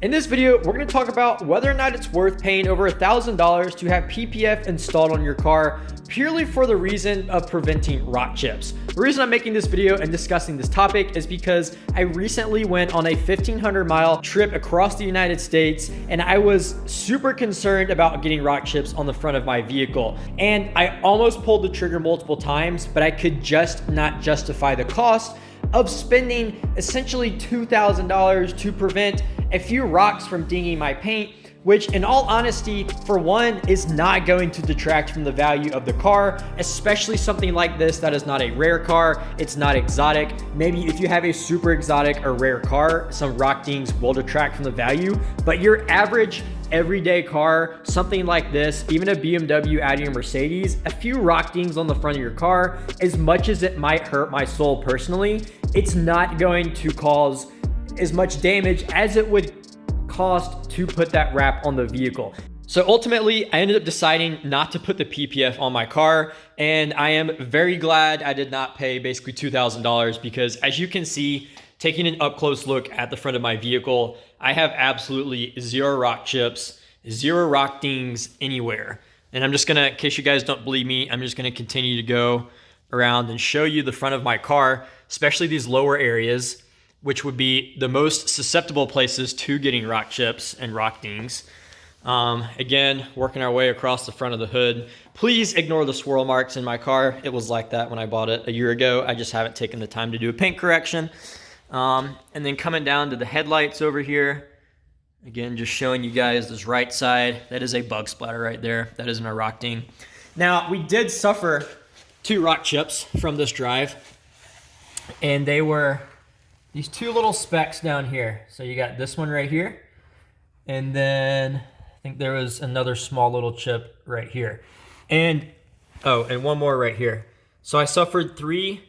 In this video, we're going to talk about whether or not it's worth paying over $1,000 to have PPF installed on your car purely for the reason of preventing rock chips. The reason I'm making this video and discussing this topic is because I recently went on a 1,500-mile trip across the United States, and I was super concerned about getting rock chips on the front of my vehicle. And I almost pulled the trigger multiple times, but I could just not justify the cost of spending essentially $2,000 to prevent a few rocks from dinging my paint, which in all honesty, for one, is not going to detract from the value of the car, especially something like this that is not a rare car, it's not exotic. Maybe if you have a super exotic or rare car, some rock dings will detract from the value, but your average everyday car, something like this, even a BMW, Audi, or Mercedes, a few rock dings on the front of your car, as much as it might hurt my soul personally, it's not going to cause as much damage as it would cost to put that wrap on the vehicle. So ultimately, I ended up deciding not to put the PPF on my car, and I am very glad I did not pay basically $2,000 because, as you can see, taking an up-close look at the front of my vehicle, I have absolutely zero rock chips, zero rock dings anywhere. And I'm just gonna, in case you guys don't believe me, I'm just gonna continue to go around and show you the front of my car, especially these lower areas, which would be the most susceptible places to getting rock chips and rock dings. Again, working our way across the front of the hood. Please ignore the swirl marks in my car. It was like that when I bought it a year ago. I just haven't taken the time to do a paint correction. And then coming down to the headlights over here. Again, just showing you guys this right side. That is a bug splatter right there. That isn't a rock ding. Now, we did suffer 2 rock chips from this drive, and they were these 2 little specks down here. So you got this one right here, and then I think there was another small little chip right here. And, oh, and one more right here. So I suffered 3, if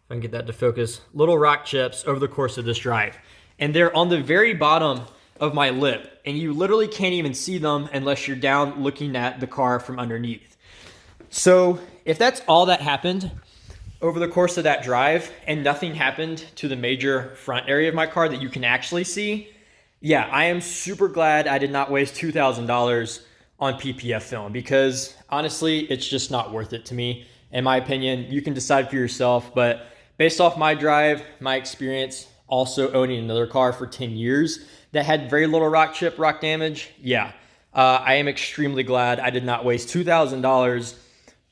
I can get that to focus, little rock chips over the course of this drive. And they're on the very bottom of my lip, and you literally can't even see them unless you're down looking at the car from underneath. So if that's all that happened over the course of that drive and nothing happened to the major front area of my car that you can actually see, yeah, I am super glad I did not waste $2,000 on PPF film, because honestly, it's just not worth it to me. In my opinion, you can decide for yourself, but based off my drive, my experience, also owning another car for 10 years that had very little rock chip, rock damage, yeah, I am extremely glad I did not waste $2,000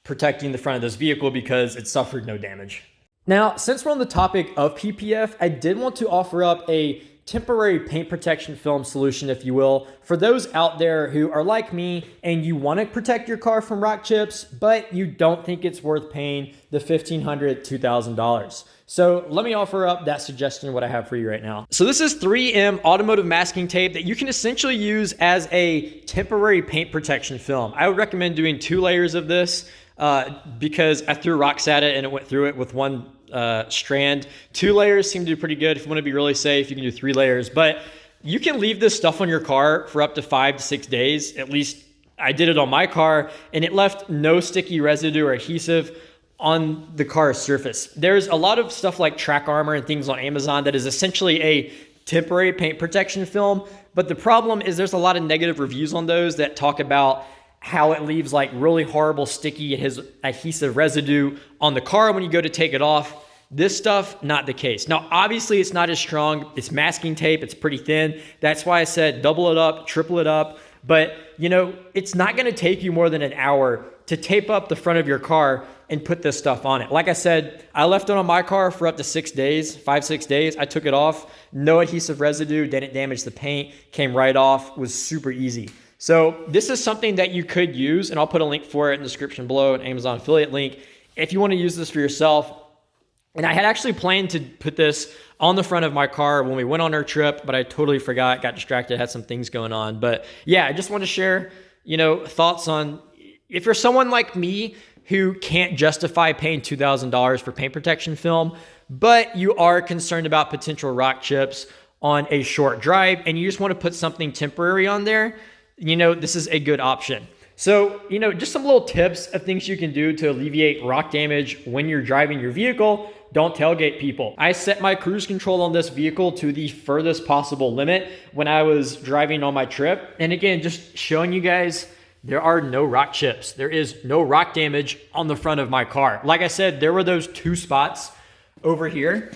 protecting the front of this vehicle because it suffered no damage. Now, since we're on the topic of PPF, I did want to offer up a temporary paint protection film solution, if you will, for those out there who are like me and you want to protect your car from rock chips, but you don't think it's worth paying the $1,500, $2,000. So let me offer up that suggestion, what I have for you right now. So this is 3M automotive masking tape that you can essentially use as a temporary paint protection film. I would recommend doing 2 layers of this because I threw rocks at it and it went through it with one strand. 2 layers seem to do pretty good. If you want to be really safe, you can do 3 layers, but you can leave this stuff on your car for up to 5 to 6 days. At least I did it on my car, and it left no sticky residue or adhesive on the car's surface. There's a lot of stuff like track armor and things on Amazon that is essentially a temporary paint protection film, but the problem is there's a lot of negative reviews on those that talk about how it leaves like really horrible sticky adhesive residue on the car when you go to take it off. This stuff, not the case. Now, obviously it's not as strong. It's masking tape. It's pretty thin. That's why I said double it up, triple it up. But you know, it's not going to take you more than an hour to tape up the front of your car and put this stuff on it. Like I said, I left it on my car for up to 6 days, 5-6 days. I took it off. No adhesive residue, didn't damage the paint, came right off, was super easy. So this is something that you could use, and I'll put a link for it in the description below, an Amazon affiliate link, if you want to use this for yourself. And I had actually planned to put this on the front of my car when we went on our trip, but I totally forgot, got distracted, had some things going on. But yeah, I just want to share, thoughts on if you're someone like me who can't justify paying $2,000 for paint protection film, but you are concerned about potential rock chips on a short drive and you just want to put something temporary on there, this is a good option. So, just some little tips of things you can do to alleviate rock damage when you're driving your vehicle. Don't tailgate people. I set my cruise control on this vehicle to the furthest possible limit when I was driving on my trip. And again, just showing you guys, there are no rock chips. There is no rock damage on the front of my car. Like I said, there were those 2 spots over here,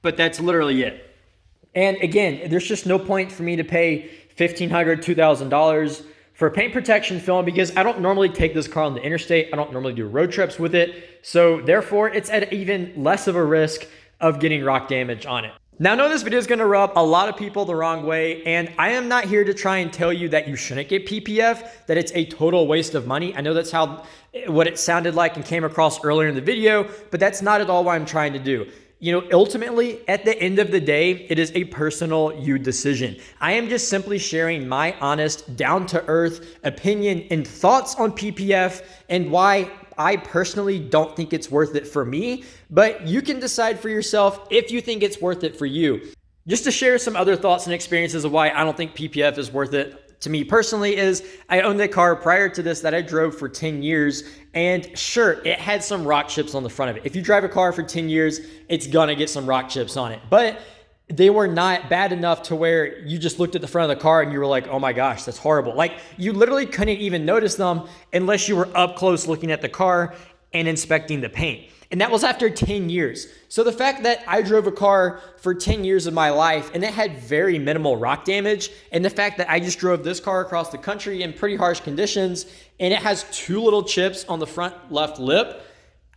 but that's literally it. And again, there's just no point for me to pay $1,500, $2,000 for paint protection film because I don't normally take this car on the interstate. I don't normally do road trips with it. So therefore, it's at even less of a risk of getting rock damage on it. Now, I know this video is going to rub a lot of people the wrong way, and I am not here to try and tell you that you shouldn't get PPF, that it's a total waste of money. I know that's what it sounded like and came across earlier in the video, but that's not at all what I'm trying to do. Ultimately, at the end of the day, it is a personal you decision. I am just simply sharing my honest, down-to-earth opinion and thoughts on PPF and why I personally don't think it's worth it for me, but you can decide for yourself if you think it's worth it for you. Just to share some other thoughts and experiences of why I don't think PPF is worth it to me personally is I owned a car prior to this that I drove for 10 years, and sure, it had some rock chips on the front of it. If you drive a car for 10 years, it's gonna get some rock chips on it, but they were not bad enough to where you just looked at the front of the car and you were like, oh my gosh, that's horrible. Like, you literally couldn't even notice them unless you were up close looking at the car and inspecting the paint. And that was after 10 years. So the fact that I drove a car for 10 years of my life and it had very minimal rock damage, and the fact that I just drove this car across the country in pretty harsh conditions and it has 2 little chips on the front left lip,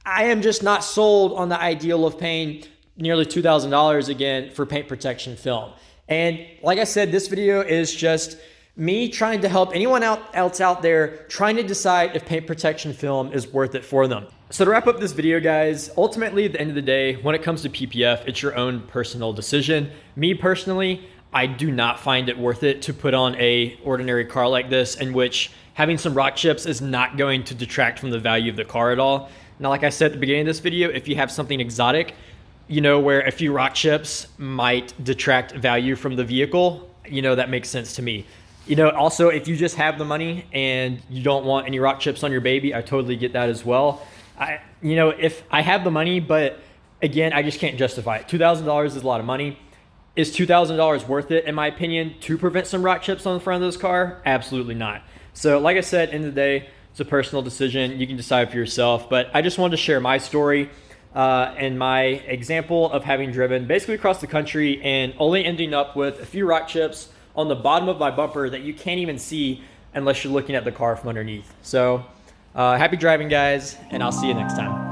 I am just not sold on the ideal of paying nearly $2,000 again for paint protection film. And like I said, this video is just me trying to help anyone else out there trying to decide if paint protection film is worth it for them. So to wrap up this video, guys, ultimately at the end of the day, when it comes to PPF, it's your own personal decision. Me personally, I do not find it worth it to put on a ordinary car like this in which having some rock chips is not going to detract from the value of the car at all. Now, like I said at the beginning of this video, if you have something exotic, where a few rock chips might detract value from the vehicle, that makes sense to me. Also, if you just have the money and you don't want any rock chips on your baby, I totally get that as well. If I have the money, but again, I just can't justify it. $2,000 is a lot of money. Is $2,000 worth it, in my opinion, to prevent some rock chips on the front of this car? Absolutely not. So like I said, end of the day, it's a personal decision. You can decide for yourself, but I just wanted to share my story and my example of having driven basically across the country and only ending up with a few rock chips on the bottom of my bumper that you can't even see unless you're looking at the car from underneath. So happy driving, guys, and I'll see you next time.